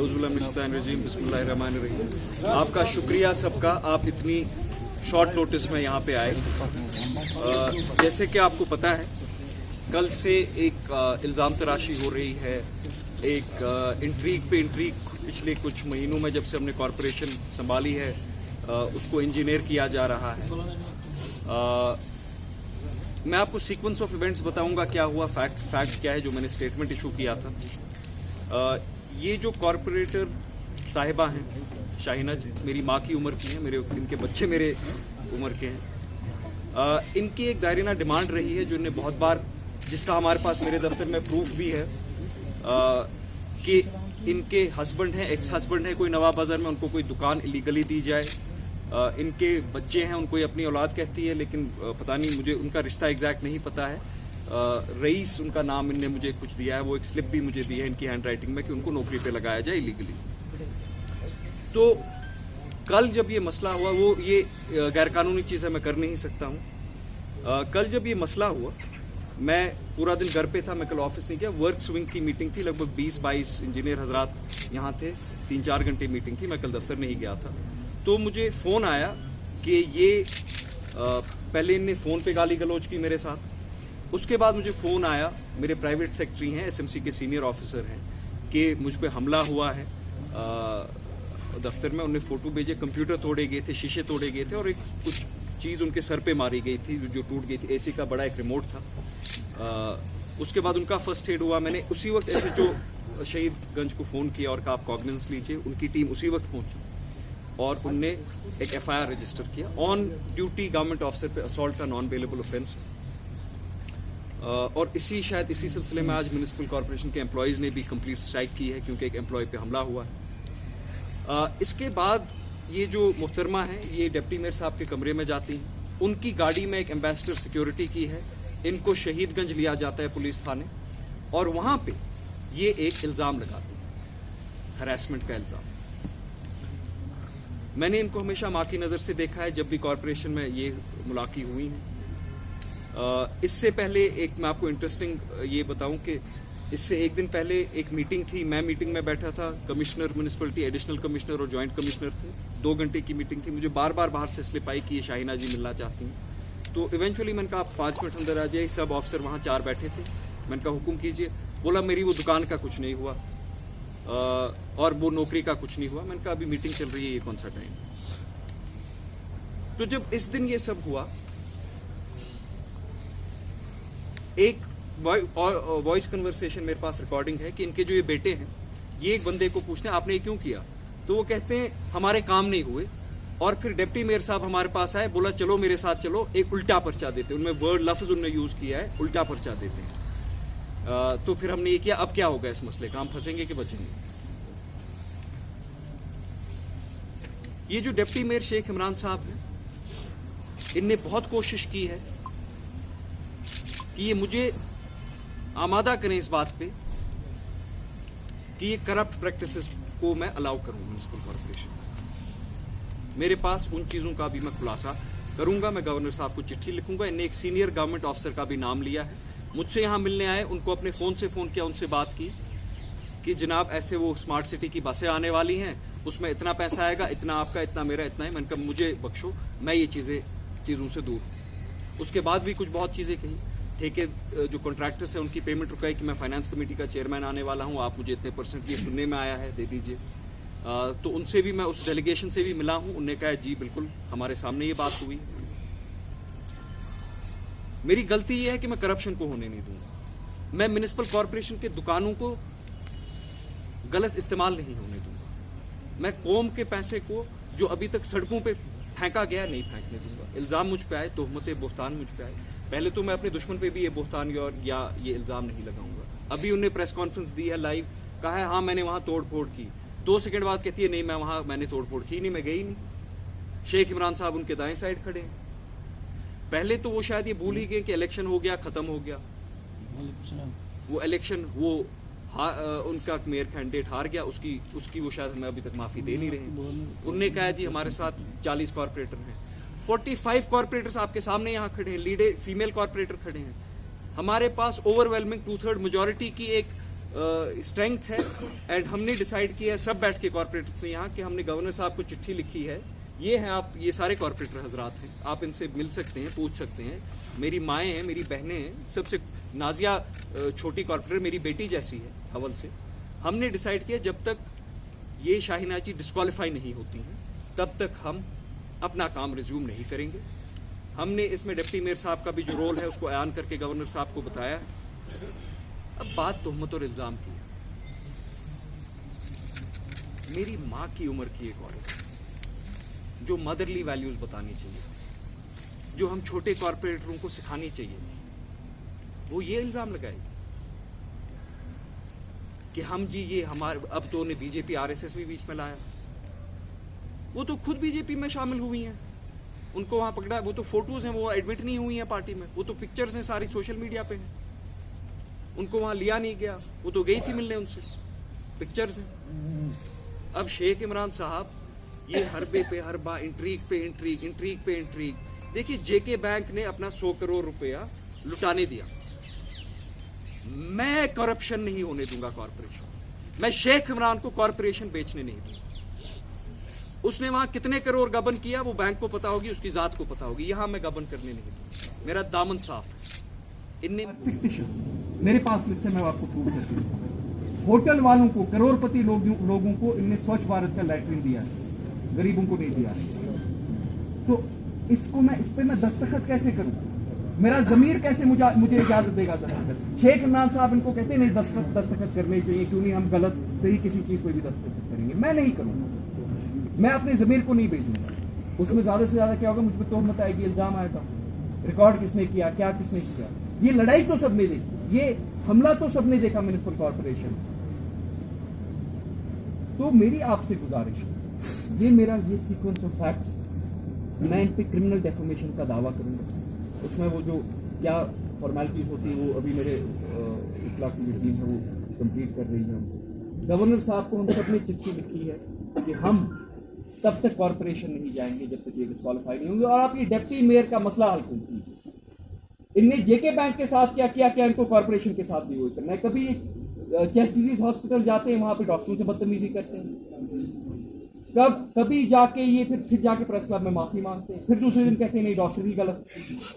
औज़ुबिल्लाहिमिनश्शैतानिर्रजीम, बिस्मिल्लाहिर्रहमानिर्रहीम। आपका शुक्रिया सबका, आप इतनी शॉर्ट नोटिस में यहाँ पे आए। जैसे कि आपको पता है, कल से एक इल्ज़ाम तराशी हो रही है, एक इंट्रीग पे इंट्रीग पिछले कुछ महीनों में जब से हमने कॉरपोरेशन संभाली है उसको इंजीनियर किया जा रहा है। मैं आपको सीक्वेंस ऑफ इवेंट्स बताऊंगा क्या हुआ, फैक्ट क्या है जो मैंने स्टेटमेंट इशू किया था। ये जो कॉरपोरेटर साहिबा हैं, शाहिना जी मेरी माँ की उम्र की हैं, इनके बच्चे मेरे उम्र के हैं। इनकी एक दायरीना डिमांड रही है जो इन्हें बहुत बार, जिसका हमारे पास मेरे दफ्तर में प्रूफ भी है, कि इनके हस्बैंड हैं, एक्स हस्बैंड हैं कोई नवाब बाज़ार में, उनको कोई दुकान इलीगली दी जाए। इनके बच्चे हैं, उनको ये अपनी औलाद कहती है, लेकिन पता नहीं, मुझे उनका रिश्ता एग्जैक्ट नहीं पता है। रईस उनका नाम इनने मुझे कुछ दिया है, वो एक स्लिप भी मुझे दी है इनकी हैंड राइटिंग में कि उनको नौकरी पे लगाया जाए इलीगली। तो कल जब ये मसला हुआ, वो ये गैरकानूनी चीज़ है, मैं कर नहीं सकता हूँ। कल जब ये मसला हुआ, मैं पूरा दिन घर पे था, मैं कल ऑफिस नहीं गया। वर्क स्विंग की मीटिंग थी, लगभग 20-22 इंजीनियर हजरात यहाँ थे, 3-4 घंटे मीटिंग थी, मैं कल दफ्तर नहीं गया था। तो मुझे फ़ोन आया कि ये पहले इनने फ़ोन पे गाली गलौज की मेरे साथ, उसके बाद मुझे फ़ोन आया, मेरे प्राइवेट सेक्रेटरी हैं, एसएमसी के सीनियर ऑफिसर हैं, कि मुझ पे हमला हुआ है दफ्तर में। उन्हें फ़ोटो भेजे, कंप्यूटर तोड़े गए थे, शीशे तोड़े गए थे और एक कुछ चीज़ उनके सर पे मारी गई थी जो टूट गई थी। एसी का बड़ा एक रिमोट था। उसके बाद उनका फर्स्ट एड हुआ। मैंने उसी वक्त SHO शहीदगंज को फ़ोन किया और कहा आप कॉग्निजेंस लीजिए। उनकी टीम उसी वक्त पहुंची और उनने एक FIR रजिस्टर किया ऑन ड्यूटी गवर्नमेंट ऑफिसर पे असॉल्ट का नॉन बेलेबल ऑफेंस। और शायद इसी सिलसिले में आज म्यूनिसिपल कॉर्पोरेशन के एम्प्लॉयज़ ने भी कंप्लीट स्ट्राइक की है, क्योंकि एक एम्प्लॉय पे हमला हुआ है। इसके बाद ये जो मुहतरमा है, ये डिप्टी मेयर साहब के कमरे में जाती हैं, उनकी गाड़ी में एक एम्बेसडर सिक्योरिटी की है, इनको शहीदगंज लिया जाता है पुलिस थाने, और वहाँ पे ये एक इल्ज़ाम लगाती है, हरासमेंट का इल्ज़ाम। मैंने इनको हमेशा माँ की नज़र से देखा है, जब भी कॉरपोरेशन में ये मुलाकात हुई हैं। इससे पहले एक मैं आपको इंटरेस्टिंग ये बताऊं कि इससे एक दिन पहले एक मीटिंग थी, मैं मीटिंग में बैठा था, कमिश्नर म्यूनिसिपलिटी, एडिशनल कमिश्नर और जॉइंट कमिश्नर थे। 2 घंटे की मीटिंग थी। मुझे बार बार बाहर से स्लिप आई कि ये शाहिना जी मिलना चाहती हैं। तो इवेंचुअली मैंने कहा आप 5 मिनट अंदर आ जाइए। सब ऑफिसर वहाँ 4 बैठे थे। मैंने कहा हुक्म कीजिए। बोला मेरी वो दुकान का कुछ नहीं हुआ और वो नौकरी का कुछ नहीं हुआ। मैंने कहा अभी मीटिंग चल रही है, ये कौन सा टाइम। तो जब इस दिन ये सब हुआ, एक वॉइस कन्वर्सेशन मेरे पास रिकॉर्डिंग है कि इनके जो ये बेटे हैं, ये एक बंदे को पूछते हैं आपने ये क्यों किया, तो वो कहते हैं हमारे काम नहीं हुए। और फिर डिप्टी मेयर साहब हमारे पास आए, बोला चलो मेरे साथ चलो, एक उल्टा पर्चा देते हैं। उनमें वर्ड लफ्ज उन्होंने यूज किया है, उल्टा पर्चा देते हैं। तो फिर हमने ये किया, अब क्या होगा इस मसले का, हम फंसेंगे कि बचेंगे। ये जो डिप्टी मेयर शेख इमरान साहब हैं, इनने बहुत कोशिश की है कि ये मुझे आमादा करें इस बात पे कि ये करप्ट प्रैक्टिसेस को मैं अलाउ करूं म्यूनिसिपल कॉर्पोरेशन। मेरे पास उन चीज़ों का भी मैं खुलासा करूंगा। मैं गवर्नर साहब को चिट्ठी लिखूंगा। इनने एक सीनियर गवर्नमेंट ऑफिसर का भी नाम लिया है, मुझसे यहाँ मिलने आए, उनको अपने फ़ोन से फ़ोन किया, उनसे बात की कि जनाब ऐसे वो स्मार्ट सिटी की बसें आने वाली हैं, उसमें इतना पैसा आएगा, इतना आपका, इतना मेरा, इतना है। मैंने कहा मुझे बख्शो, मैं ये चीज़ों से दूर। उसके बाद भी कुछ बहुत चीज़ें कही। ठेके जो कॉन्ट्रैक्टर्स हैं उनकी पेमेंट रुकाई कि मैं फाइनेंस कमेटी का चेयरमैन आने वाला हूँ, आप मुझे इतने % ये सुनने में आया है, दे दीजिए। तो उनसे भी मैं, उस डेलीगेशन से भी मिला हूँ, उनने कहा जी बिल्कुल हमारे सामने ये बात हुई। मेरी गलती ये है कि मैं करप्शन को होने नहीं दूंगा। मैं म्यूनिसिपल कॉर्पोरेशन के दुकानों को गलत इस्तेमाल नहीं होने दूंगा। मैं कौम के पैसे को जो अभी तक सड़कों पे फेंका गया नहीं फेंकने दूंगा। इल्ज़ाम मुझ पे आए, तोहमतें, बोहतान मुझ पे आए, पहले तो मैं अपने दुश्मन पे भी ये बोहतान या ये इल्ज़ाम नहीं लगाऊंगा। अभी उन्हें प्रेस कॉन्फ्रेंस दी है, लाइव कहा है हाँ मैंने वहाँ तोड़ फोड़ की। 2 सेकंड बाद कहती है नहीं मैंने तोड़ फोड़ की नहीं, मैं गई नहीं। शेख इमरान साहब उनके दाएं साइड खड़े हैं। पहले तो वो शायद ये भूल ही गए कि इलेक्शन हो गया, ख़त्म हो गया। वो इलेक्शन, वो उनका मेयर कैंडिडेट हार गया, उसकी वो शायद हमें अभी तक माफ़ी दे नहीं रहे। उनने कहा जी हमारे साथ 40 कॉर्पोरेटर हैं, 45 कॉर्पोरेटर्स आपके सामने यहाँ खड़े हैं, लीडर फीमेल कॉर्पोरेटर खड़े हैं। हमारे पास ओवरवेलमिंग 2/3 मेजॉरिटी की एक स्ट्रेंथ है। एंड हमने डिसाइड किया है सब बैठ के कॉर्पोरेटर्स ने यहाँ कि हमने गवर्नर साहब को चिट्ठी लिखी है। ये हैं आप, ये सारे कॉर्पोरेटर हजरात हैं, आप इनसे मिल सकते हैं, पूछ सकते हैं। मेरी माएँ हैं, मेरी बहनें हैं, सबसे नाजिया छोटी कॉर्पोरेटर मेरी बेटी जैसी है हवल से। हमने डिसाइड किया जब तक ये शाहीनाजी डिस्क्वालीफाई नहीं होती हैं तब तक हम अपना काम रिज्यूम नहीं करेंगे। हमने इसमें डिप्टी मेयर साहब का भी जो रोल है उसको ऐलान करके गवर्नर साहब को बताया। अब बात तोहमत और इल्ज़ाम की है। मेरी माँ की उम्र की एक औरत जो मदरली वैल्यूज़ बतानी चाहिए, जो हम छोटे कॉर्पोरेटरों को सिखानी चाहिए, वो ये इल्ज़ाम लगाएगी कि हम जी ये हमारे, अब तो उन्हें बीजेपी आरएसएस भी बीच में लाया। वो तो खुद बीजेपी में शामिल हुई हैं, उनको वहाँ पकड़ा। वो तो फोटोज़ हैं, वो एडमिट नहीं हुई हैं पार्टी में, वो तो पिक्चर्स हैं सारी सोशल मीडिया पे हैं। उनको वहाँ लिया नहीं गया, वो तो गई थी मिलने उनसे, पिक्चर्स हैं। अब शेख इमरान साहब ये हरबे पे हरबा, इंट्रीग पे इंट्रीग, इंट्रीग पे इंट्रीग। देखिए जेके बैंक ने अपना 100 करोड़ रुपया लुटाने दिया। मैं करप्शन नहीं होने दूंगा कॉर्पोरेशन। मैं शेख इमरान को कॉर्पोरेशन बेचने नहीं दूंगा। उसने वहां कितने करोड़ गबन किया वो बैंक को पता होगी, उसकी जात को पता होगी। यहां मैं गबन करने नहीं दूंगा, मेरा दामन साफ है। इनने मेरे पास लिस्ट है, मैं आपको प्रूव करती हूँ। होटल वालों को, करोड़पति लोगों को इनने स्वच्छ भारत का लैट्रिन दिया है, गरीबों को नहीं दिया है। तो इसको मैं, इस पे मैं दस्तखत कैसे करूं? मेरा जमीर कैसे मुझे इजाजत देगा दस्तखत? शेख इमरान साहब इनको कहते नहीं दस्तखत करने चाहिए, क्यों नहीं हम गलत सही किसी चीज पर भी दस्तखत करेंगे। मैं नहीं करूंगा, मैं अपने जमीर को नहीं भेजूंगा। उसमें ज्यादा से ज्यादा क्या होगा, मुझ पर तोहमत आएगी, इल्जाम आएगा, रिकॉर्ड किसने किया, क्या किसने किया। ये लड़ाई तो सबने देखी, ये हमला तो सबने देखा म्युनिसिपल कॉर्पोरेशन। तो मेरी आपसे गुजारिश है, ये सीक्वेंस ऑफ फैक्ट्स, मैं इन पे क्रिमिनल डेफेमेशन का दावा करूंगा। उसमें वो जो क्या फॉर्मेलिटीज होती है वो अभी मेरे इखलाक की टीम है वो कंप्लीट कर रही है। गवर्नर साहब को हम सब ने चिट्ठी लिखी है कि हम तब तक कॉर्पोरेशन नहीं जाएंगे जब तक ये डिस्क्वालीफाई नहीं होंगे। और आप ये डिप्टी मेयर का मसला हल कीजिए। इनने जेके बैंक के साथ क्या किया, क्या इनको कॉर्पोरेशन के साथ भी वही करना है? कभी चेस्ट डिजीज हॉस्पिटल जाते हैं, वहां पे डॉक्टरों से बदतमीजी करते हैं। कभी जाके ये फिर जाके प्रेस क्लब में माफी मांगते हैं, फिर दूसरे दिन कहते हैं नहीं डॉक्टर ही गलत।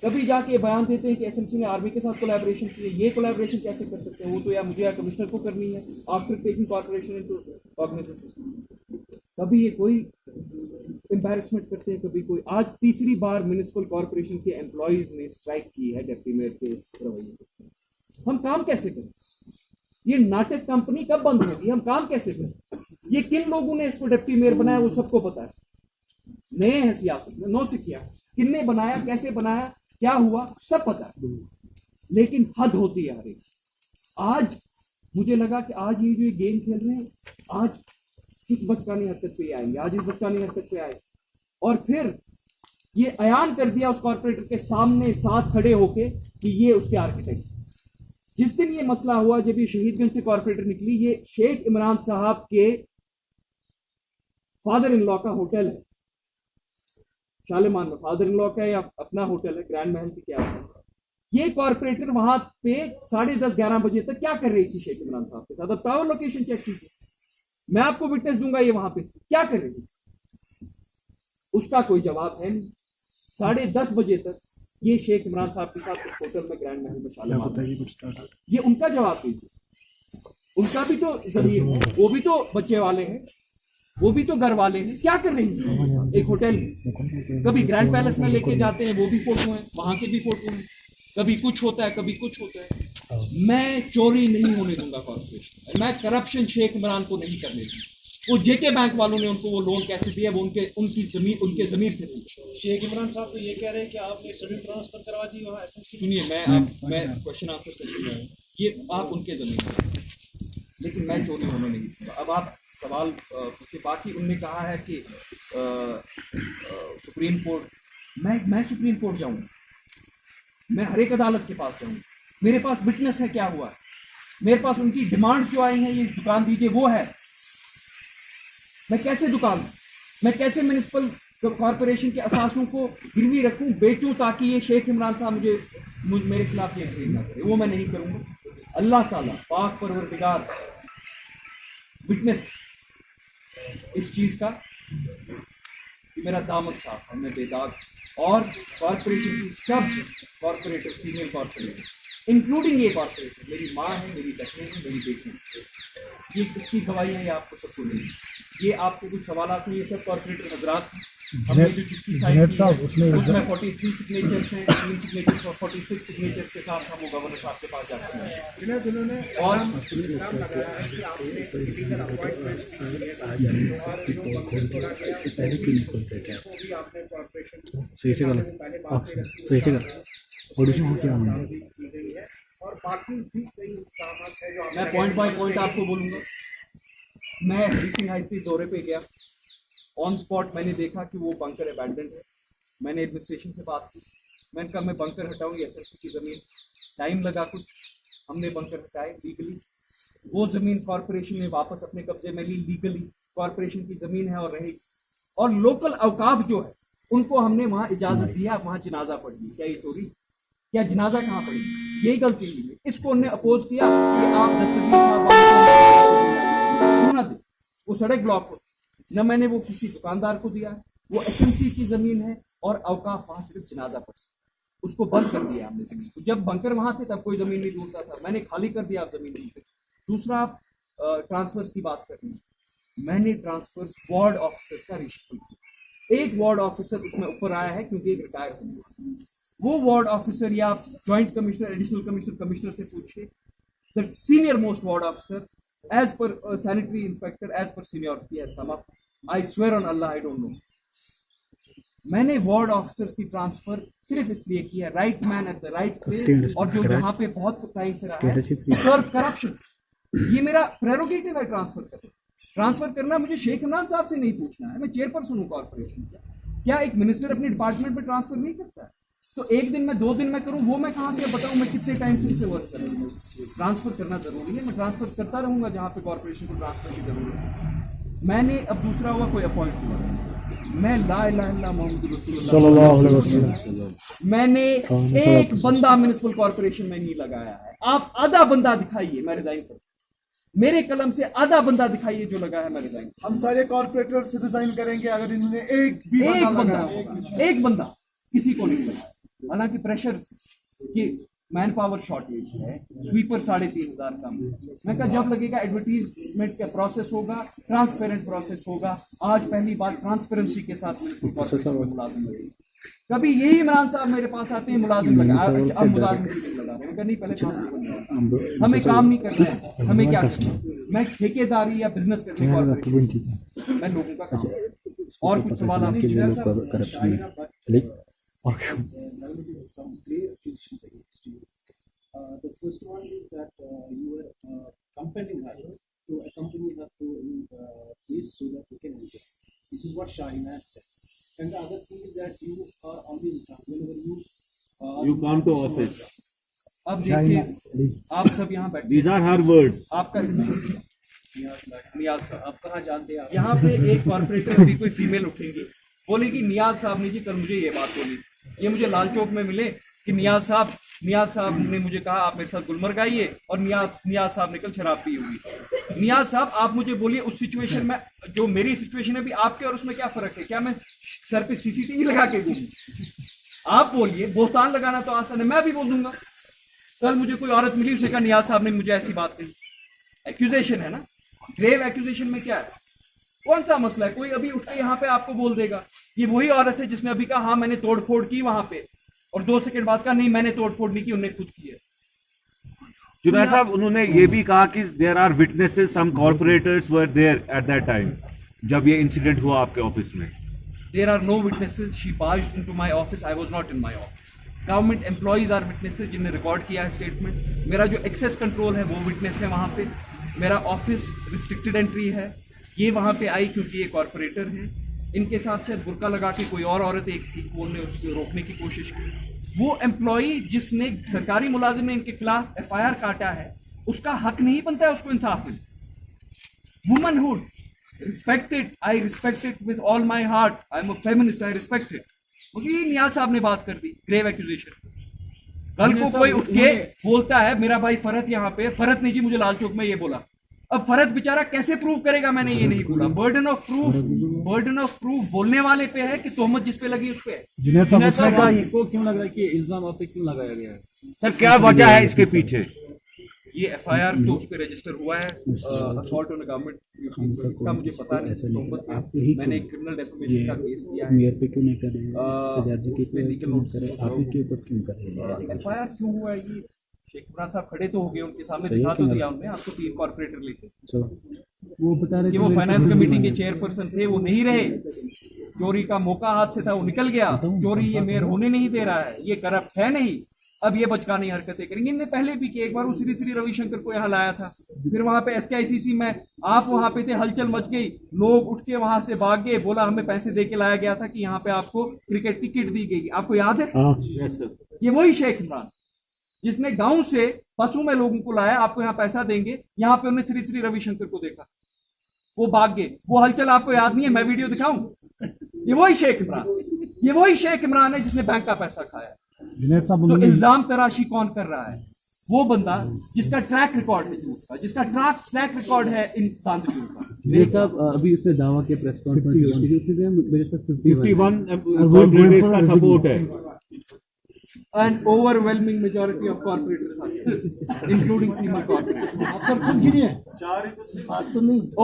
कभी जाके बयान देते हैं कि एसएमसी ने आर्मी के साथ कोलैबोरेशन की है। ये कोलैबोरेशन कैसे कर सकते हैं? वो तो या मुझे या कमिश्नर को करनी है after taking corporation into cognizance. कभी ये कोई एम्बैरेसमेंट करते हैं, कभी कोई। आज तीसरी बार म्युनिसिपल कॉर्पोरेशन के एम्प्लॉइज ने स्ट्राइक की है डिप्टी मेयर के इस रवैये। हम काम कैसे करें? ये नाटक कंपनी कब बंद होगी? हम काम कैसे करें? ये किन लोगों ने इसको डिप्टी मेयर बनाया वो सबको पता है। नए हैं सियासत में, नौ से किया, किनने बनाया, कैसे बनाया, क्या हुआ, सब पता है। लेकिन हद होती है हर एक। आज मुझे लगा कि आज ये जो गेम खेल रहे हैं, आज किस बचकानी हरकत पे आएंगे, आज इस बचकानी हरकत पे आए। और फिर ये अयान कर दिया उस कॉर्पोरेटर के सामने साथ खड़े होके कि ये उसके आर्किटेक्ट। जिस दिन ये मसला हुआ, जब ये शहीदगंज से कॉर्पोरेटर निकली, ये शेख इमरान साहब के फादर इन लॉ का होटल है शालिमार में। फादर इन लॉ का या अपना होटल है, ग्रैंड महल की क्या है। ये कॉर्पोरेटर वहां पे 10:30-11 बजे तक क्या कर रही थी शेख इमरान साहब के साथ? अब टावर लोकेशन चेक कीजिए, मैं आपको विटनेस दूंगा ये वहां पे क्या कर रही थी। उसका कोई जवाब है नहीं। 10:30 बजे तक ये शेख इमरान साहब के साथ होटल में, ग्रैंड महल में शालिमार, ये उनका जवाब दीजिए। उनका भी तो जमीर है, वो भी तो बच्चे वाले हैं, वो भी तो घर वाले हैं। क्या कर रही हैं एक होटल में? कभी ग्रैंड पैलेस में लेके जाते हैं, वो भी फोटो है, वहां के भी फोटो हैं। कभी कुछ होता है, कभी कुछ होता है। मैं चोरी नहीं होने दूंगा कॉर्पोरेशन, मैं करप्शन शेख इमरान को नहीं करने दूंगा। वो जेके बैंक वालों ने उनको वो लोन कैसे दिया, वो उनके जमीर से पूछो। शेख इमरान साहब तो ये कह रहे हैं कि आपने सभी ट्रांसफर करवा दी वहाँ एसएमसी। सुनिए, मैं क्वेश्चन आंसर सेशन में हूँ, ये आप उनके जमीर से, लेकिन मैं चोरी होने नहीं दूंगा। अब आप सवाल पूछे। बाकी उनने कहा है कि सुप्रीम कोर्ट, मैं सुप्रीम कोर्ट जाऊंगा, मैं हर एक अदालत के पास जाऊंगा। मेरे पास विटनेस है क्या हुआ है, मेरे पास उनकी डिमांड जो आई है, ये दुकान दीजिए, वो है। मैं कैसे दुकान, मैं कैसे म्युनिसिपल कॉर्पोरेशन के असासों को गिरवी रखूं, बेचूं, ताकि ये शेख इमरान साहब मेरे खिलाफ ये ना करे? वो मैं नहीं करूंगा। अल्लाह ताला पाक परवरदिगार विटनेस इस चीज का कि मेरा दामद साफ है, मैं बेदाग, और कॉरपोरेशन की सब कॉरपोरेटर, फीमेल कॉरपोरेटर इंक्लूडिंग ये कॉरपोरेशन, मेरी माँ है, मेरी बहनें हैं, मेरी बेटी है, ये किसकी गवाही है, ये आपको सबको नहीं है। ये आपको कुछ सवालात में ये सब कॉरपोरेटर हजरात हमने जो चिट्ठी साइन की है उसमें 43 सिग्नेचर्स हैं, 3 सिग्नेचर्स और 46 सिग्नेचर्स के साथ हम वो गवर्नर साहब के पास जाते हैं। जिन्होंने और इल्जाम लगाया है कि आपने इलीगल अपॉइंटमेंट्स की है और जो बंकर तोड़ा गया उसको भी आपने कॉर्पोरेशन सही से गलत पहले बात से सही से गलत ऑडिशन हो क्या हमने की गई है और बाकी भी कई इल्जाम है जो मैं पॉइंट बाय पॉइंट आपको बोलूँगा। मैं हरी सिंह हाई स्ट्रीट दौरे पे गया, ऑन स्पॉट मैंने देखा कि वो बंकर अबैंडन्ड है। मैंने एडमिनिस्ट्रेशन से बात की, मैंने कहा मैं बंकर हटाऊंगी, एसएससी की ज़मीन, टाइम लगा कुछ, हमने बंकर हटाए लीगली। वो ज़मीन कॉरपोरेशन ने वापस अपने कब्जे में ली लीगली, कॉरपोरेशन की ज़मीन है और रहेगी। और लोकल अवकाफ जो है उनको हमने वहाँ इजाज़त दिया, वहाँ जनाजा पढ़ ली। क्या ये चोरी? क्या जनाजा कहाँ पड़ी? यही गलती हुई। इसको उन्होंने अपोज किया कि आप दस्तगीर साहब ना दे, वो सड़क ब्लॉक हो न, मैंने वो किसी दुकानदार को दिया, वो एसएमसी की जमीन है और अवकाफ वहां सिर्फ जनाजा पढ़ सकते, उसको बंद कर दिया हमने। जब बंकर वहां थे तब कोई जमीन नहीं ढूंढता था, मैंने खाली कर दिया, आप जमीन ढूंढते। दूसरा, आप ट्रांसफर्स की बात कर रही हैं, मैंने ट्रांसफर्स वार्ड ऑफिसर्स का रिशफल किया। एक वार्ड ऑफिसर उसमें ऊपर आया है क्योंकि एक रिटायर हो गया। वो वार्ड ऑफिसर या आप joint commissioner, additional commissioner, commissioner से पूछिए, the senior most ward officer as per sanitary inspector, as per seniority has come up. I swear on Allah, I don't know. मैंने वार्ड ऑफिसर्स की transfer सिर्फ इसलिए की है, right man at the right place, और जो यहाँ पे बहुत टाइम से रहा है सर्व करप्शन, ये मेरा प्रेरोगेटिव है ट्रांसफर करना। ट्रांसफर करना मुझे शेख इमरान साहब से नहीं पूछना है, मैं चेयरपर्सन हूँ कॉर्पोरेशन का। क्या एक मिनिस्टर अपने डिपार्टमेंट में ट्रांसफर नहीं करता है? तो एक दिन में 2 दिन में करूं, वो मैं कहां से बताऊं मैं कितने टाइम से इनसे वर्क कर रहा हूं? ट्रांसफर करना जरूरी है, मैं ट्रांसफर करता रहूंगा जहां पे कॉर्पोरेशन को ट्रांसफर की जरूरत है। मैंने अब दूसरा हुआ कोई अपॉइंट हुआ, मैं ला इलाहा इल्लल्लाह मुहम्मदुर रसूलुल्लाह सल्लल्लाहु अलैहि वसल्लम, मैंने एक बंदा म्युनिसिपल कॉर्पोरेशन में नहीं लगाया है। आप आधा बंदा दिखाइए, मैं रिजाइन करूं। मेरे कलम से आधा बंदा दिखाइए जो लगा है, मैं रिजाइन। हम सारे कॉर्पोरेटर से रिजाइन करेंगे अगर इन्होंने एक बंदा किसी को नहीं लगाया। हालांकि प्रेशर की मैन पावर शॉर्टेज है, स्वीपर 3,500 कम। मैं कहा जब लगेगा एडवर्टीजमेंट का प्रोसेस होगा, ट्रांसपेरेंट प्रोसेस होगा। आज पहली बार ट्रांसपेरेंसी के साथ मुलाजिम लगे। कभी यही इमरान साहब मेरे पास आते हैं, मुलाजिम लगा, अब मुलाजिम लगा रहे हैं, नहीं पहले फांसी, हमें काम नहीं करना है, हमें क्या करना है? मैं ठेकेदारी या बिजनेस करने कॉर्पोरेशन, मैं लोगों का काम। और कुछ सवाल आप? some clear accusations against you. The first one is that you were compelling her to accompany her to place so that we can enter. This is what Shaheen has said. And the other thing is that you are always drunk whenever you come to office. अब देखिए, आप सब यहाँ बैठे, These are her words. आपका नियाज साहब, आप कहाँ जानते हैं? यहाँ पे एक कॉर्पोरेटर अभी कोई फीमेल उठेंगी, बोलेगी नियाज साहब ने जी कल मुझे ये बात बोली। ये मुझे लाल चौक में मिले कि नियाज साहब ने मुझे कहा आप मेरे साथ गुलमर्ग आइए, और नियाज साहब ने कल शराब पी होगी। नियाज साहब, आप मुझे बोलिए उस सिचुएशन में, जो मेरी सिचुएशन है भी आपके और उसमें क्या फर्क है? क्या मैं सर पे सीसीटीवी लगा के घूमूं? आप बोलिए, बोहतान लगाना तो आसान है, मैं भी बोल दूंगा। कल मुझे कोई औरत मिली, उसने कहा नियाज साहब ने मुझे ऐसी बात कही। एक्यूजेशन है ना, ग्रेव एक्यूजेशन में क्या है? कौन सा मसला है? कोई अभी उठ के यहाँ पे आपको बोल देगा, ये वही औरत है जिसने अभी कहा हाँ मैंने तोड़फोड़ की वहां पे, और 2 सेकंड बाद कहा नहीं मैंने तोड़फोड़ नहीं की, उन्होंने खुद की है। जुनैद साहब, उन्होंने ये भी कहा कि there are witnesses, some corporators were there at that time, जब ये इंसिडेंट हुआ आपके ऑफिस में। There are no witnesses, she barged into my office, I was not in my office. Government employees are witnesses जिन्हें record किया है statement. मेरा जो एक्सेस कंट्रोल है वो विटनेस है वहाँ पे। मेरा ऑफिस रिस्ट्रिक्टेड एंट्री है, ये वहाँ पे आई क्योंकि ये कॉर्पोरेटर हैं। इनके साथ शायद बुर्का लगा के कोई और औरत एक थी, उन्होंने उसको रोकने की कोशिश की। वो एम्प्लॉई जिसने सरकारी मुलाजिम ने इनके खिलाफ FIR काटा है, उसका हक नहीं बनता है उसको इंसाफ मिले। Womanhood, respect it, I respect it with all my heart, I am a feminist, I respect it. मुझे नियाज साहब ने बात कर दी, ग्रेव एक्यूजेशन। कल को कोई उठ के बोलता है मेरा भाई फरहत यहाँ पे, फरहत नहीं जी मुझे लाल चौक में ये बोला, अब फरहत बेचारा कैसे प्रूव करेगा मैंने ये नहीं बोला? बर्डन ऑफ प्रूफ बोलने वाले पे है कि तोहमत जिस पे लगी उस पे है। जुनैद साहब उसने कहा को क्यों लग रहा है कि इल्जाम आप पे क्यों लगाया गया है? सर क्या वजह है इसके पीछे? ये एफआईआर तो उस पे रजिस्टर हुआ है असॉल्ट ऑन गवर्नमेंट, इसका मुझे पता नहीं। तोहमत पे मैंने एक क्रिमिनल डेफेमेशन का केस किया है। मेयर पे क्यों नहीं कर रहे हैं? सजाद जी के उसमें लीगल नोटिस आप ही के ऊपर क्यों कर रहे हैं? एफआईआर क्यों हुआ है? ये शेख इमरान साहब खड़े तो हो गए, उनके सामने दिखा तो दिया उन्होंने, आपको 3 कॉर्पोरेटर लेके वो बता रहे कि वो फाइनेंस कमेटी के चेयरपर्सन थे, वो नहीं रहे, चोरी का मौका हाथ से था, वो निकल गया। चोरी ये मेयर होने नहीं दे रहा है, ये करप्ट है नहीं, अब ये बचकानी हरकतें करेंगे। इनने पहले भी किया, एक बार वो श्री रविशंकर को यहाँ लाया था, फिर वहां पे SKICC में आप वहां पे थे, हलचल मच गई, लोग उठ के वहां से भाग गए, बोला हमें पैसे दे के लाया गया था कि यहाँ पे आपको क्रिकेट की किट दी गई, आपको याद है? ये वही शेख इमरान जिसने गांव से पशु में लोगों को लाया, आपको यहाँ पैसा देंगे, यहाँ पे उन्हें श्री रविशंकर को देखा, वो भाग गए। वो हलचल आपको याद नहीं है? मैं वीडियो दिखाऊं? ये वही शेख इमरान है जिसने बैंक का पैसा खाया। जुनैद साहब तो इल्जाम तराशी कौन कर रहा है? वो बंदा जिसका ट्रैक रिकॉर्ड है झूठ का, जिसका ट्रैक रिकॉर्ड है इन धांधलियों का। जुनैद साहब अभी उसने दावा किया प्रेस कॉन्फ्रेंस मेरे साथ 51 कॉर्पोरेटर्स का सपोर्ट है। An overwhelming majority of corporators are here, including female corporators.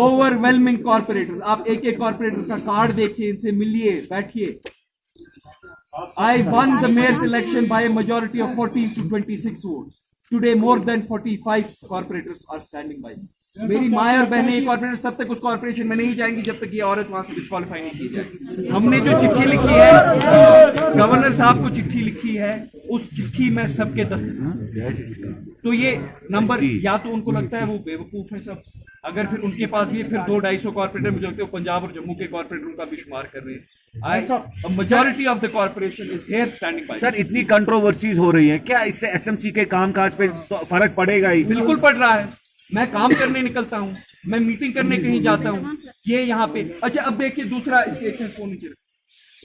Overwhelming corporators. आप एक corporator का कार्ड देखिए, इनसे मिलिए, बैठिए। I won the mayor's election by a majority of 14 to 26 votes. Today more than 45 corporators are standing by. मेरी माँ और बहनें कॉर्पोरेटर्स तब तक उस कॉर्पोरेशन में नहीं जाएंगी जब तक ये औरत वहां से डिस्क्वालीफाई नहीं की जाएगी। हमने जो चिट्ठी लिखी है, गवर्नर साहब को चिट्ठी लिखी है, उस चिट्ठी में सबके दस्तखत। तो ये नंबर, या तो उनको लगता है वो बेवकूफ है सब, अगर फिर उनके पास भी फिर 200-250 कॉर्पोरेटर मुझे लगता है पंजाब और जम्मू के कॉर्पोरेटरों का भी शुमार कर रहे हैं। Majority of the corporation is here standing bye. Sir इतनी कंट्रोवर्सीज हो रही है, क्या इससे SMC के कामकाज पे तो फर्क पड़ेगा ही? बिल्कुल पड़ रहा है। मैं काम करने निकलता हूँ, मैं मीटिंग करने कहीं जाता हूँ, ये यहाँ पे। अच्छा अब देखिए दूसरा, इसके एक्सेस फोन नीचे,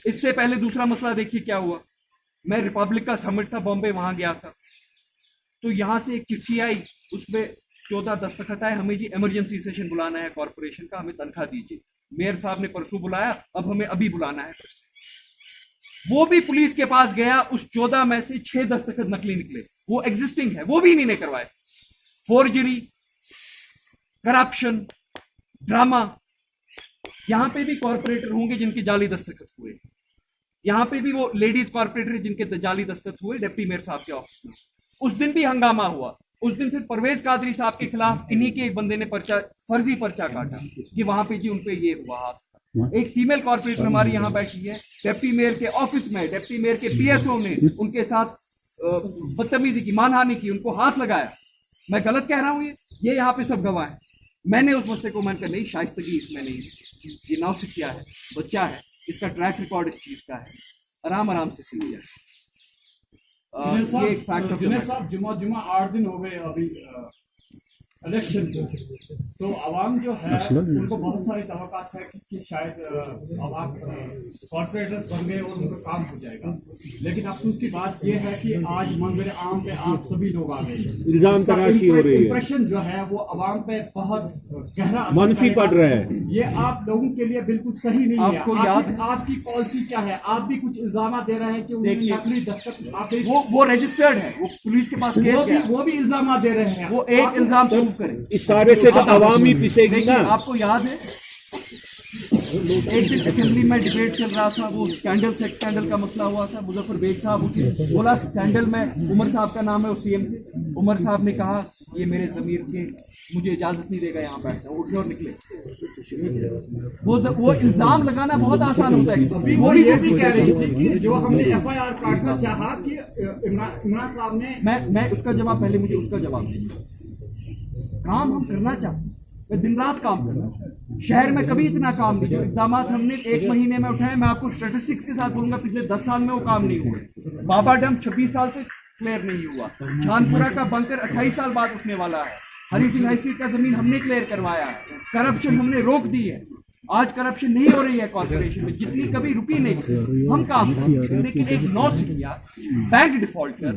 इससे पहले दूसरा मसला देखिए क्या हुआ। मैं रिपब्लिक का समिट था बॉम्बे, वहां गया था, तो यहाँ से एक चिट्ठी आई, उसमें 14 दस्तखत आए, हमें जी इमरजेंसी सेशन बुलाना है कॉर्पोरेशन का, हमें तनख्वाह दीजिए। मेयर साहब ने परसों बुलाया, अब हमें अभी बुलाना है फिर से। वो भी पुलिस के पास गया, उस 14 में से 6 दस्तखत नकली निकले, वो एग्जिस्टिंग है, वो भी इन्हीं ने करवाए। Forgery, corruption, drama. यहां पे भी कॉर्पोरेटर होंगे जिनके जाली दस्तखत हुए, यहां पे भी वो लेडीज कॉर्पोरेटर जिनके जाली दस्तखत हुए डिप्टी मेयर साहब के ऑफिस में। उस दिन भी हंगामा हुआ, उस दिन फिर परवेज कादरी साहब के खिलाफ इन्हीं के एक बंदे ने फर्जी पर्चा काटा कि वहां पे जी उनपे ये हुआ हाथ। एक फीमेल कॉर्पोरेटर हमारी यहाँ बैठी है, डिप्टी मेयर के ऑफिस में डिप्टी मेयर के PSO ने उनके साथ बदतमीजी की, मानहानि की, उनको हाथ लगाया। मैं गलत कह रहा हूं? ये यहाँ पे सब गवाह है। मैंने उस मसले को मानकर नहीं, शाइस्तगी इसमें नहीं है, ये नौसिखिया है, बच्चा है, इसका ट्रैक रिकॉर्ड इस चीज का है, आराम से सीख जाए। ये एक फैक्ट ऑफ साहब जुमा 8 दिन हो गए अभी इलेक्शन को, तो आवाम जो है उनको बहुत सारी तवक्कात है कि शायद आवाम कॉर्पोरेटर्स बन गए और उनका काम हो जाएगा, लेकिन अफसोस की बात यह है कि आज मंजर आम पे आप सभी लोग आ गए, इल्जाम तराशी हो रही है, इंप्रेशन जो है वो आवाम पे बहुत गहरा मनफी पड़ रहा है। ये आप लोगों के लिए बिल्कुल सही नहीं है। आपको याद, आपकी पॉलिसी क्या है? आप भी कुछ इल्जाम दे रहे हैं कि उन्होंने नकली दस्तखत, आप वो रजिस्टर्ड है, वो पुलिस के पास केस गया, वो भी इल्जाम दे रहे हैं। वो एक इल्जाम प्रूव करे, इस सारे से तो अवाम ही पिसेगी ना। आपको याद है एक दिन असेंबली में डिबेट चल रहा था, वो स्कैंडल, सेक्स स्कैंडल का मसला हुआ था, मुजफ्फर बेग साहब उठे, बोला स्कैंडल में उमर साहब का नाम है, वो CM थे। उमर साहब ने कहा ये मेरे ज़मीर के, मुझे इजाजत नहीं देगा यहाँ बैठना, उठे और निकले। वो इल्जाम लगाना बहुत आसान होता है। वो ये भी कह रही थी कि जो हमने FIR काटना चाहा कि इमरान साहब ने, मैं उसका जवाब, पहले मुझे उसका जवाब दीजिए। काम हम करना चाहते हैं, मैं दिन रात काम करना चाहता हूँ, शहर में कभी इतना काम नहीं, जो इक़दाम हमने 1 महीने में उठाए, मैं आपको स्टैटिस्टिक्स के साथ बोलूंगा पिछले 10 साल में वो काम नहीं हुए। बाबा डैम 26 साल से क्लियर नहीं हुआ, चांदपुरा का बंकर 28 साल बाद उठने वाला है, हरी सिंह हाई स्ट्रीट का जमीन हमने क्लियर करवाया है, करप्शन हमने रोक दी है। आज करप्शन नहीं हो रही है कॉर्पोरेशन में, जितनी कभी रुकी नहीं, हम काम करते हैं। लेकिन एक नौसिखिया बैंक डिफॉल्ट कर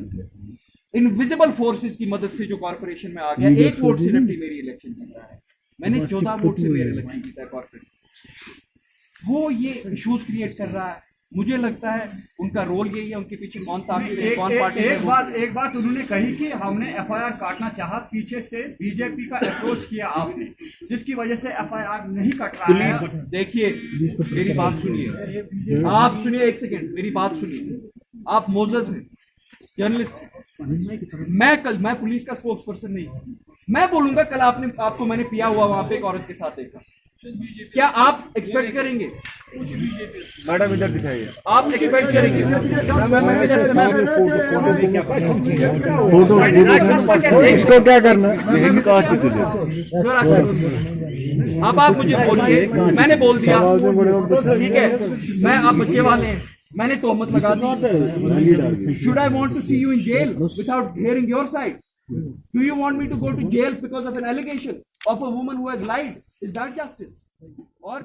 इनविजिबल फोर्सेस की मदद से जो कॉर्पोरेशन में आ गया, 1 वोट से रट्टी मेरी इलेक्शन जीता है, मैंने 14 वोट से मेरा इलेक्शन जीता है कॉर्पोरेशन। वो ये इश्यूज क्रिएट कर रहा है, मुझे लगता है उनका रोल यही है, उनके पीछे कौन ताकत है, कौन पार्टी है। एक बात उन्होंने कही कि हमने एफआईआर काटना चाहा, पीछे से बीजेपी का अप्रोच किया आपने, जिसकी वजह से एफआईआर नहीं कट रहा है। देखिए मेरी बात सुनिए, आप सुनिए, 1 सेकेंड मेरी बात सुनिए। आप मोजेस हैं, जर्नलिस्ट हैं, मैं पुलिस का स्पोक्स पर्सन नहीं हूं। मैं बोलूंगा कल आपको मैंने पिया हुआ वहां पे एक औरत के साथ देखा, क्या आप एक्सपेक्ट करेंगे? मैडम इधर दिखाइए। आप एक्सपेक्ट करेंगे? इसको क्या करना यही कहा चुके थे। अब आप मुझे बोलिए, मैंने बोल दिया ठीक है, मैं आप बच्चे वाले हैं, मैंने तोहमत लगा दी। Should I want to see you in jail without hearing your side? Do you want me to go to jail because of an allegation of a woman who has lied? Is that justice? Or